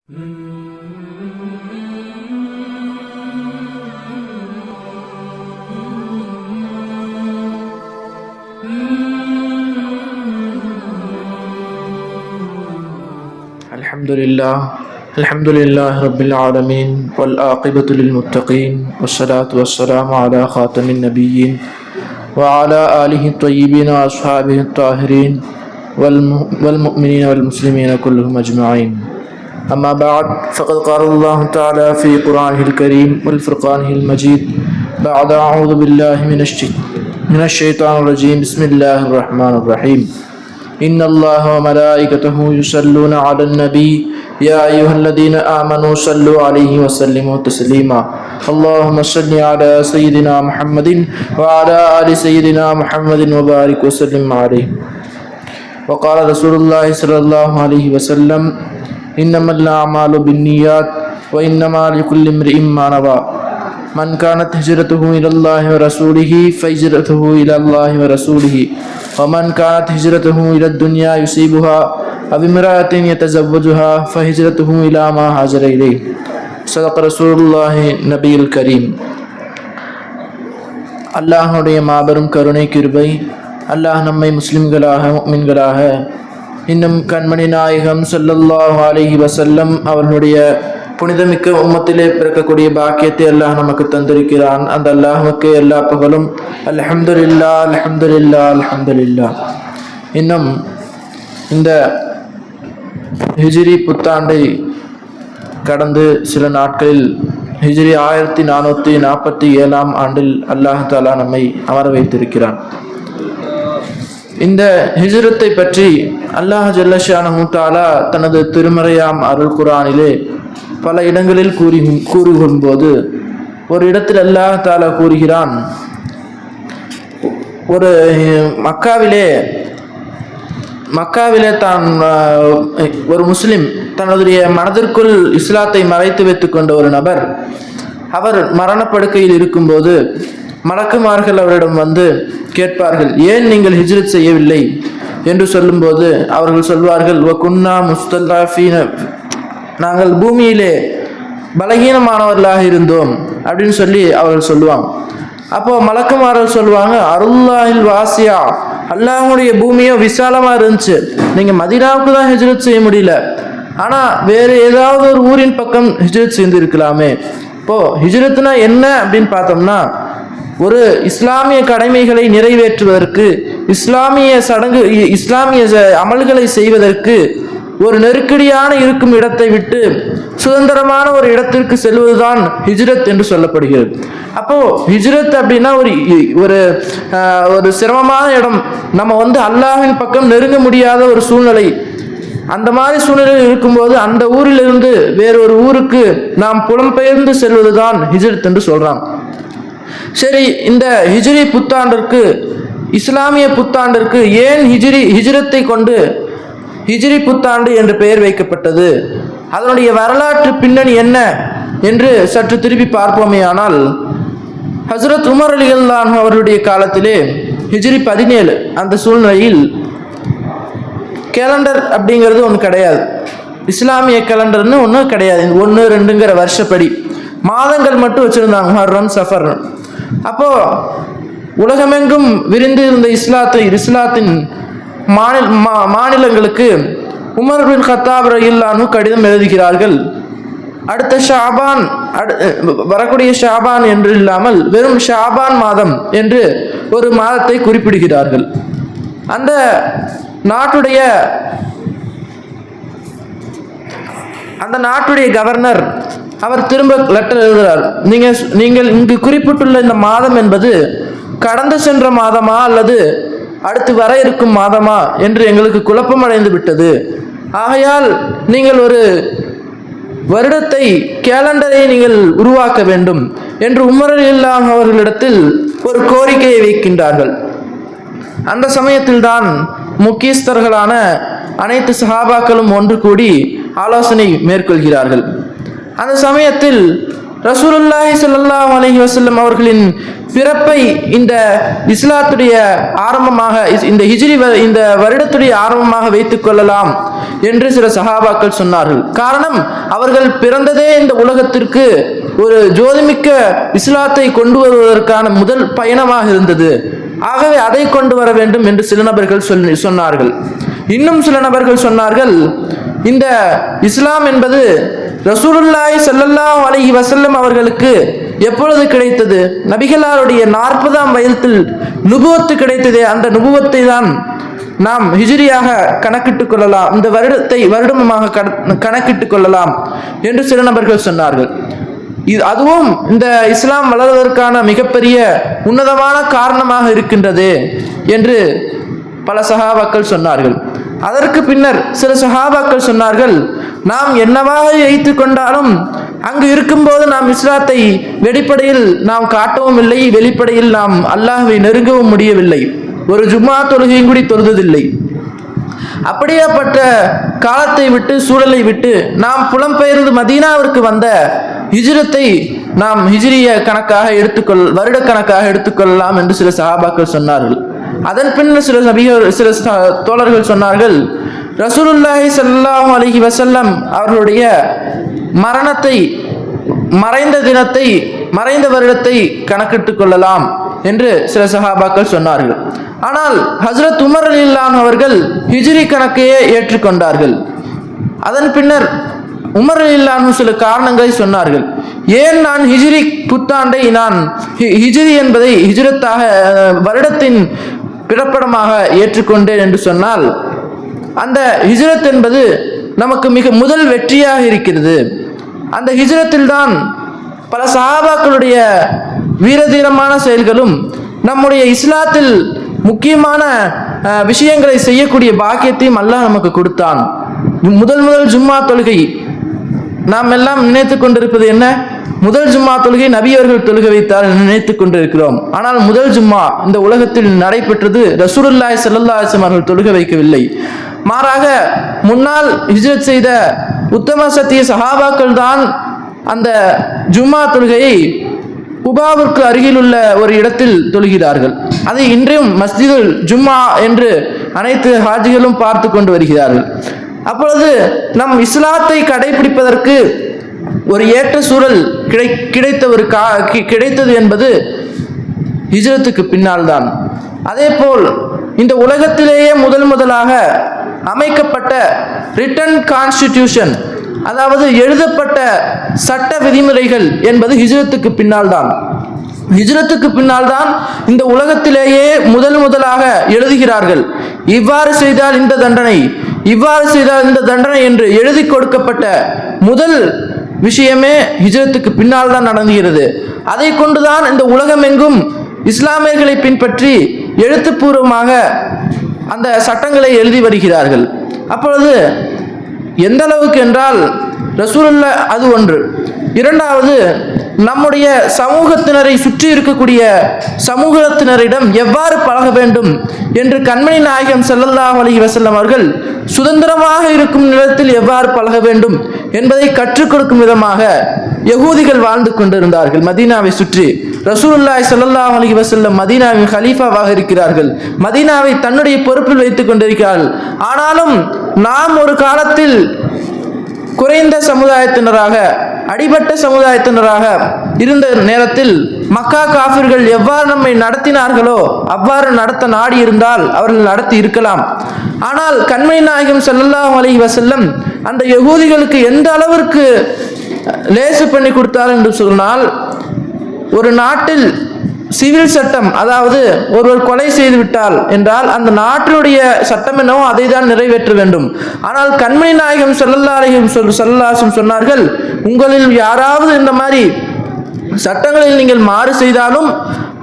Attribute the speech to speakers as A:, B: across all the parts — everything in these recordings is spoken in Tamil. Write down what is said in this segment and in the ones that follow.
A: الحمد لله رب العالمين والعاقبة للمتقين والصلاة والسلام على خاتم النبيين وعلى آله الطيبين وأصحابه الطاهرين والمؤمنين والمسلمين كلهم أجمعين. أما بعد فقد قال الله تعالى في قرآنه الكريم والفرقانه المجيد بعد أعوذ بالله من الشيطان الرجيم بسم الله الرحمن الرحيم إن الله وملائكته يصلون على النبي يا أيها الذين آمنوا صلوا عليه وسلموا تسليما اللهم صل على سيدنا محمد وعلى آل سيدنا محمد وبارك وسلم عليه. وقال رسول الله صلى الله عليه وسلم إنما الأعمال بالنيات وإنما لكل امرئ ما نوى من كانت هجرته إلى الله ورسوله فهجرته إلى الله ورسوله ومن كانت هجرته إلى الدنيا يصيبها أو امرأة يتزوجها فهجرته إلى ما هاجر إليه. صدق رسول الله نبي الكريم. அல்லாஹ்வுடைய மாபெரும் கருணை கிருபை, அல்லாஹ் நம்மை முஸ்லிம்களாக முஃமின்களாக இன்னும் கண்மணி நாயகம் ஸல்லல்லாஹு அலைஹி வஸல்லம் அவர்களுடைய புனிதமிக்க உம்மத்திலே பிறக்கக்கூடிய பாக்கியத்தை அல்லாஹ் நமக்கு தந்திருக்கிறான். அந்த அல்லாஹ்வுக்கு எல்லா புகழும். அல்ஹம்துலில்லாஹ் அல்ஹம்துலில்லாஹ் அல்ஹம்துலில்லாஹ். இன்னும் இந்த ஹிஜ்ரி புத்தாண்டை கடந்து சில நாட்களில் ஹிஜ்ரி 1447 ஆண்டில் அல்லாஹ் தஆலா நம்மை அமர வைத்திருக்கிறான். இந்த ஹிஜ்ரத்தை பற்றி அல்லாஹ் ஜல்ல ஷானஹு தஆலா தனது திருமறையாம் அருள் குர்ஆனிலே பல இடங்களில் கூறும்போது ஒரு இடத்தில் அல்லாஹ் தஆலா கூறுகிறான், ஒரு மக்காவிலே தான் ஒரு முஸ்லிம் தன்னுடைய மனதிற்குள் இஸ்லாத்தை மறைத்து வைத்துக் கொண்ட ஒரு நபர், அவர் மரணப்படுக்கையில் இருக்கும்போது மலக்குமார்கள் அவரிடம் வந்து கேட்பார்கள், ஏன் நீங்கள் ஹிஜ்ரத் செய்யவில்லை என்று சொல்லும்போது அவர்கள் சொல்வார்கள், வகுன்னா முஸ்தலஃபீன, நாங்கள் பூமியிலே பலகீனமானவர்களாக இருந்தோம் அப்படின்னு சொல்லி அவர்கள் சொல்லுவாங்க. அப்போ மலக்குமார்கள் சொல்லுவாங்க, அருல்லாஹில் வாசியா, அல்லாஹ்வுடைய பூமியோ விசாலமா இருந்துச்சு, நீங்க மதீனாவுக்கு தான் ஹிஜ்ரத் செய்ய முடியல, ஆனா வேறு ஏதாவது ஒரு ஊரின் பக்கம் ஹிஜ்ரத் செய்து இருக்கலாமே. இப்போ ஹிஜ்ரத்னா என்ன அப்படின்னு பார்த்தோம்னா, ஒரு இஸ்லாமிய கடமைகளை நிறைவேற்றுவதற்கு, இஸ்லாமிய அமல்களை செய்வதற்கு ஒரு நெருக்கடியான இருக்கும் இடத்தை விட்டு சுதந்திரமான ஒரு இடத்திற்கு செல்வதுதான் ஹிஜ்ரத் என்று சொல்லப்படுகிறது. அப்போ ஹிஜ்ரத் அப்படின்னா ஒரு சிரமமான இடம், நம்ம அல்லாஹ்வின் பக்கம் நெருங்க முடியாத ஒரு சூழ்நிலை. அந்த மாதிரி சூழ்நிலையில் இருக்கும்போது அந்த ஊரிலிருந்து வேறொரு ஊருக்கு நாம் புலம்பெயர்ந்து செல்வதுதான் ஹிஜ்ரத் என்று சொல்றாங்க. சரி, இந்த ஹிஜ்ரி புத்தாண்டிற்கு, இஸ்லாமிய புத்தாண்டிற்கு ஏன் ஹிஜ்ரத்தை கொண்டு ஹிஜ்ரி புத்தாண்டு என்று பெயர் வைக்கப்பட்டது, அதனுடைய வரலாற்று பின்னணி என்ன என்று சற்று திருப்பி பார்ப்போமே. ஆனால் ஹஜ்ரத் உமர் ரலியல்லாஹு அன்ஹு அவருடைய காலத்திலே ஹிஜ்ரி 17, அந்த சூழ்நிலையில் கேலண்டர் அப்படிங்கிறது ஒன்று கிடையாது, இஸ்லாமிய கேலண்டர்னு ஒன்று கிடையாது. 1, 2ங்கிற வருஷப்படி மாதங்கள் மட்டும் வச்சிருந்தாங்க, முஹர்ரம், சஃபர். அப்போ உலகமெங்கும் விரிந்து இருந்த இஸ்லாத்தின் மாநிலங்களுக்கு உமர் பின் கத்தாப் ரலியல்லாஹு அன்ஹு கடிதம் எழுதுகிறார்கள். அடுத்த ஷாபான், வரக்கூடிய ஷாபான் என்று இல்லாமல் வெறும் ஷாபான் மாதம் என்று ஒரு மாதத்தை குறிப்பிடுகிறார்கள். அந்த நாட்டுடைய கவர்னர் அவர் திரும்ப லெட்டர் எழுதுகிறார், நீங்கள் இங்கு குறிப்பிட்டுள்ள இந்த மாதம் என்பது கடந்து சென்ற மாதமா அல்லது அடுத்து வர இருக்கும் மாதமா என்று எங்களுக்கு குழப்பம் அடைந்து விட்டது. ஆகையால் நீங்கள் ஒரு வருடத்தை, கேலண்டரை நீங்கள் உருவாக்க வேண்டும் என்று உமர் ரலியல்லாஹு அன்ஹு அவர்களிடத்தில் ஒரு கோரிக்கையை வைக்கின்றார்கள். அந்த சமயத்தில் தான் முக்கியஸ்தர்களான அனைத்து சஹாபாக்களும் ஒன்று கூடி ஆலோசனை மேற்கொள்கிறார்கள். அந்த சமயத்தில் ரசூலுல்லாஹி ஸல்லல்லாஹு அலைஹி வஸல்லம் அவர்களின் பிறப்பை இந்த இஸ்லாத்துடைய ஆரம்பமாக, இந்த ஹிஜ்ரி இந்த வருடத்துடைய ஆரம்பமாக வைத்துக் கொள்ளலாம் என்று சில சஹாபாக்கள் சொன்னார்கள். காரணம், அவர்கள் பிறந்ததே இந்த உலகத்திற்கு ஒரு ஜோதிமிக்க இஸ்லாத்தை கொண்டு வருவதற்கான முதல் பயணமாக இருந்தது. ஆகவே அதை கொண்டு வர வேண்டும் என்று சில நபர்கள் சொன்னார்கள். இன்னும் சில நபர்கள் சொன்னார்கள், இந்த இஸ்லாம் என்பது ரசூலுல்லாஹி ஸல்லல்லாஹு அலைஹி வஸல்லம் அவர்களுக்கு எப்பொழுது கிடைத்தது? நபிகளாருடைய 40ஆம் வயதில் நுபுவத்து கிடைத்ததே, அந்த நுபுவத்தை தான் நாம் ஹிஜ்ரியாக கணக்கிட்டுக் கொள்ளலாம், இந்த வருடமாக கணக்கிட்டுக் கொள்ளலாம் என்று சில நபர்கள் சொன்னார்கள். அதுவும் இந்த இஸ்லாம் வளர்வதற்கான மிகப்பெரிய உன்னதமான காரணமாக இருக்கின்றது என்று பல சஹாபாக்கள் சொன்னார்கள். அதற்கு பின்னர் சில சஹாபாக்கள் சொன்னார்கள், நாம் என்னவாக வைத்துக் கொண்டாலும் அங்கு இருக்கும்போது நாம் இஸ்லாத்தை வெளிப்படையில் நாம் காட்டவும் இல்லை, வெளிப்படையில் நாம் அல்லாஹ்வை நெருங்கவும் முடியவில்லை, ஒரு ஜும்மா தொழுகையும் கூடி தொழுததில்லை. அப்படியேப்பட்ட காலத்தை விட்டு சூழலை விட்டு நாம் புலம்பெயர்ந்து மதீனாவிற்கு வந்த ஹிஜ்ரத்தை நாம் ஹிஜ்ரிய கணக்காக வருட கணக்காக எடுத்துக்கொள்ளலாம் என்று சில சஹாபாக்கள் சொன்னார்கள். அதன் பின்னர் சில தோழர்கள் சொன்னார்கள், ரசூலுல்லாஹி ஸல்லல்லாஹு அலைஹி வஸல்லம் அவர்களுடைய மரணத்தை, மறைந்த தினத்தை, மறைந்த வருடத்தை கணக்கிட்டுக் கொள்ளலாம் என்று சில சஹாபாக்கள் சொன்னார்கள். ஆனால் ஹஜ்ரத் உமர் ரலியல்லாஹு அவர்கள் ஹிஜ்ரி கணக்கையே ஏற்றுக்கொண்டார்கள். அதன் பின்னர் உமர் ரலியல்லாஹு சில காரணங்களை சொன்னார்கள். ஏன் நான் ஹிஜ்ரி புத்தாண்டை நான் ஹிஜ்ரி என்பதை ஹிஜ்ரத்தாக வருடத்தின் பிறப்படமாக ஏற்றுக்கொண்டேன் என்று சொன்னால், அந்த ஹிஜ்ரத் என்பது நமக்கு மிக முதல் வெற்றியாக இருக்கிறது. அந்த ஹிஜ்ரத்தில் தான் பல சஹாபாக்களுடைய வீரதீரமான செயல்களும் நம்முடைய இஸ்லாத்தில் முக்கியமான விஷயங்களை செய்யக்கூடிய பாக்கியத்தையும் அல்லாஹ் நமக்கு கொடுத்தான். முதல் ஜும்மா தொழுகை நாம் எல்லாம் நினைத்து கொண்டிருப்பது என்ன? முதல் ஜும்மா தொழுகை நபி அவர்கள் தொழுகை வைத்தால் நினைத்து கொண்டிருக்கிறோம். ஆனால் முதல் ஜும்மா இந்த உலகத்தில் நடைபெற்றது ரசூலுல்லாஹி ஸல்லல்லாஹு அலைஹி வஸல்லம் அவர்கள் தொழுகை வைக்கவில்லை. மாறாக முன்னால் ஹிஜ்ரத் செய்த உத்தம சத்திய சஹாபாக்கள் தான் அந்த ஜும்மா தொழுகையை குபாவிற்கு அருகில் உள்ள ஒரு இடத்தில் தொழுகிறார்கள். அதை இன்றையும் மஸ்ஜிதுல் ஜும்மா என்று அனைத்து ஹாஜிகளும் பார்த்து கொண்டு வருகிறார்கள். அப்பொழுது நம் இஸ்லாத்தை கடைபிடிப்பதற்கு ஒரு ஏற்ற சூழல் கிடைத்தது என்பது ஹிஜ்ரத்துக்கு பின்னால் தான். அதே போல் இந்த உலகத்திலேயே முதலாக அமைக்கப்பட்ட ரிட்டன் கான்ஸ்டிடியூஷன், அதாவது எழுதப்பட்ட சட்ட விதிமுறைகள் என்பது ஹிஜ்ரத்துக்கு பின்னால் தான். ஹிஜ்ரத்துக்கு பின்னால் தான் இந்த உலகத்திலேயே முதலாக எழுதுகிறார்கள். இவ்வாறு செய்தால் இந்த தண்டனை, இவ்வாறு செய்தால் இந்த தண்டனை என்று எழுதி கொடுக்கப்பட்ட முதல் விஷயமே ஹிஜ்ரத்துக்கு பின்னால் தான் நடந்துகிறது. அதை கொண்டுதான் இந்த உலகமெங்கும் இஸ்லாமியர்களை பின்பற்றி எழுத்துப்பூர்வமாக அந்த சட்டங்களை எழுதி வருகிறார்கள். அப்பொழுது எந்த அளவுக்கு என்றால் ரசூலுல்லாஹ் அது ஒன்று. இரண்டாவது, நம்முடைய சமூகத்தினரை சுற்றி இருக்கக்கூடிய சமூகத்தினரிடம் எவ்வாறு பழக வேண்டும் என்று கண்மணி நாயகம் ஸல்லல்லாஹு அலைஹி வஸல்லம் அவர்கள் சுதந்திரமாக இருக்கும் நிலத்தில் எவ்வாறு பழக வேண்டும் என்பதை கற்றுக் கொடுக்கும் விதமாக யகூதிகள் வாழ்ந்து கொண்டிருந்தார்கள் மதீனாவை சுற்றி. ரசூலுல்லாஹி ஸல்லல்லாஹு அலைஹி வஸல்லம் மதீனாவின் கலீஃபாவாக இருக்கிறார்கள். மதீனாவை தன்னுடைய பொறுப்பில் வைத்துக் கொண்டிருக்கிறார்கள். ஆனாலும் நாம் ஒரு காலத்தில் குறைந்த சமுதாயத்தினராக, அடிபட்ட சமுதாயத்தினராக இருந்த நேரத்தில் மக்கா காஃபிர்கள் எவ்வாறு நம்மை நடத்தினார்களோ அவ்வாறு நடத்த நாடி இருந்தால் அவர்கள் நடத்தி இருக்கலாம். ஆனால் கண்மணி நாயகம் ஸல்லல்லாஹு அலைஹி வஸல்லம் அந்த யகூதிகளுக்கு எந்த அளவிற்கு லேசு பண்ணி கொடுத்தார் என்று சொன்னால், ஒரு நாட்டில் சிவில் சட்டம், அதாவது ஒருவர் கொலை செய்து விட்டால் என்றால் அந்த நாட்டினுடைய சட்டம் என்னவோ அதை தான் நிறைவேற்ற வேண்டும். ஆனால் கண்மணி நாயகம் ஸல்லல்லாஹு அலைஹி வஸல்லம் சொன்னார்கள், உங்களில் யாராவது இந்த மாதிரி சட்டங்களில் நீங்கள் மாறு செய்தாலும்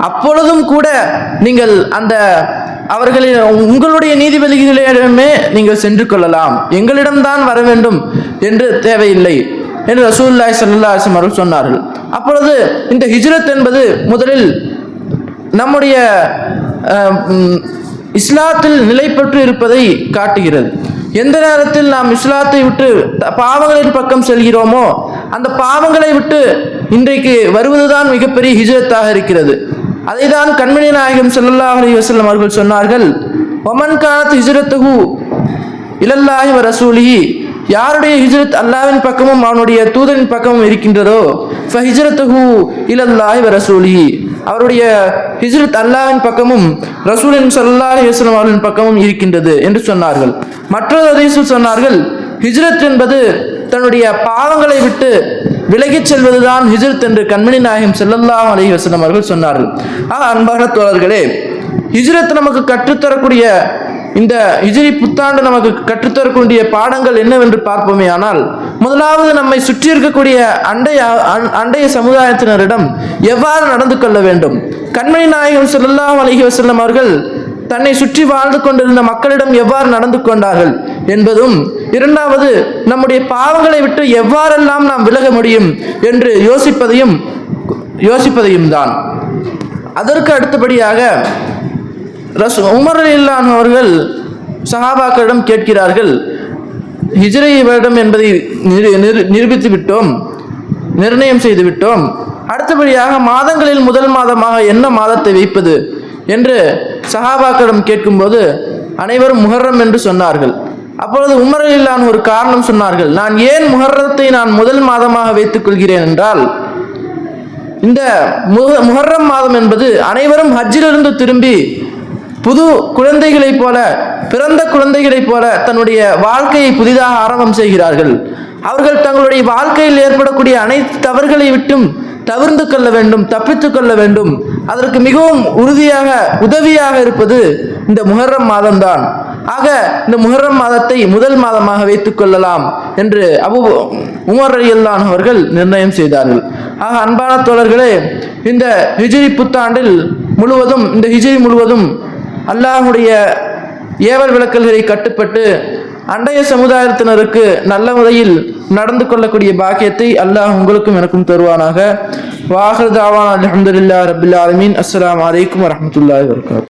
A: அப்பொழுதும் கூட நீங்கள் அந்த அவர்களின் உங்களுடைய நீதிபதிகளிடமே நீங்கள் சென்று கொள்ளலாம், எங்களிடம்தான் வர வேண்டும் என்று தேவையில்லை என்று ரசூலுல்லாஹி ஸல்லல்லாஹு அலைஹி வஸல்லம் சொன்னார்கள். அப்பொழுது இந்த ஹிஜ்ரத் என்பது முதலில் நம்முடைய இஸ்லாத்தில் நிலை பெற்று இருப்பதை காட்டுகிறது. எந்த நேரத்தில் நாம் இஸ்லாத்தை விட்டு பாவங்களின் பக்கம் செல்கிறோமோ அந்த பாவங்களை விட்டு இன்றைக்கு வருவதுதான் மிகப்பெரிய ஹிஜ்ரத்தாக இருக்கிறது. அதை தான் கண்மணி நாயகம் ஸல்லல்லாஹு அலைஹி வஸல்லம் அவர்கள் சொன்னார்கள், ஒமன் கானத் ஹிஜ்ரத்துஹு இலல்லாஹி வ ரசூலிஹி, யாருடைய ஹிஜ்ரத் அல்லாஹ்வின் பக்கமும் அவனுடைய தூதரின் பக்கமும் இருக்கின்றதோ ஃபஹிஜ்ரத்துஹு இலல்லாஹி வ ரசூலிஹி, அவருடைய ஹிஜ்ரத் அல்லாஹ்வின் பக்கமும் ரசூலின் ஸல்லல்லாஹு அலைஹி வஸல்லம் அவர்களின் பக்கமும் இருக்கின்றது என்று சொன்னார்கள். மற்றொரு ஹதீஸில் சொன்னார்கள், ஹிஜ்ரத் என்பது தன்னுடைய பாவங்களை விட்டு விலகிச் செல்வதுதான் ஹிஜ்ரத் என்று கண்மணி நாயகம் ஸல்லல்லாஹு அலைஹி வஸல்லம் அவர்கள் சொன்னார்கள். அன்பான தோழர்களே, ஹிஜ்ரத் நமக்கு கற்றுத்தரக்கூடிய இந்த ஹிஜ்ரி புத்தாண்டு நமக்கு கற்றுத்தரக்கூடிய பாடங்கள் என்னவென்று பார்ப்போமே ஆனால், முதலாவது நம்மை சுற்றி இருக்கக்கூடிய அண்டைய சமுதாயத்தினரிடம் எவ்வாறு நடந்து கொள்ள வேண்டும். கண்மணி நாயகம் ஸல்லல்லாஹு அலைஹி வஸல்லம் அவர்கள் தன்னை சுற்றி வாழ்ந்து கொண்டிருந்த மக்களிடம் எவ்வாறு நடந்து கொண்டார்கள் என்பதும், இரண்டாவது நம்முடைய பாவங்களை விட்டு எவ்வாறெல்லாம் நாம் விலக முடியும் என்று யோசிப்பதையும் தான். அதற்கு அடுத்தபடியாக உமர் ரலியல்லாஹு அன்ஹு அவர்கள் சஹாபாக்களிடம் கேட்கிறார்கள், ஹிஜ்ரி வருடம் என்பதை நிரூபித்து விட்டோம், நிர்ணயம் செய்து விட்டோம், அடுத்தபடியாக மாதங்களில் முதல் மாதமாக என்ன மாதத்தை வைப்பது என்று சஹாபாக்களிடம் கேட்கும்போது அனைவரும் முஹர்ரம் என்று சொன்னார்கள். அப்பொழுது உமர் ரலியல்லாஹு அன்ஹு ஒரு காரணம் சொன்னார்கள். நான் ஏன் முஹர்ரத்தை முதல் மாதமாக வைத்துக் கொள்கிறேன் என்றால், இந்த முஹர்ரம் மாதம் என்பது அனைவரும் ஹஜ்ஜிலிருந்து திரும்பி புது குழந்தைகளைப் போல, பிறந்த குழந்தைகளைப் போல தன்னுடைய வாழ்க்கையை புதிதாக ஆரம்பம் செய்கிறார்கள். அவர்கள் தங்களுடைய வாழ்க்கையில் ஏற்படக்கூடிய அனைத்து தவறுகளை விட்டும் தவிர்த்து கொள்ள வேண்டும், தப்பித்துக் கொள்ள வேண்டும். அதற்கு மிகவும் உதவியாக இருப்பது இந்த முஹர்ரம் மாதம்தான். ஆக இந்த முஹர்ரம் மாதத்தை முதல் மாதமாக வைத்துக் கொள்ளலாம் என்று உமர் ரலியல்லாஹு அன்ஹு அவர்கள் நிர்ணயம் செய்தார்கள். ஆக அன்பான தோழர்களே, இந்த ஹிஜ்ரி புத்தாண்டில் முழுவதும், இந்த ஹிஜ்ரி முழுவதும் அல்லாஹ்வுடைய ஏவல் விளக்கல்களை கட்டுப்பட்டு அண்டைய சமுதாயத்தினருக்கு நல்ல முறையில் நடந்து கொள்ளக்கூடிய பாக்கியத்தை அல்லாஹ் உங்களுக்கும் எனக்கும் தருவானாக. வாஹிர் தாவானா அல்ஹம்துலில்லாஹி ரப்பில் ஆலமீன். அஸ்ஸலாமு அலைக்கும் வரஹ்மத்துல்லாஹி வபரகாத்துஹு.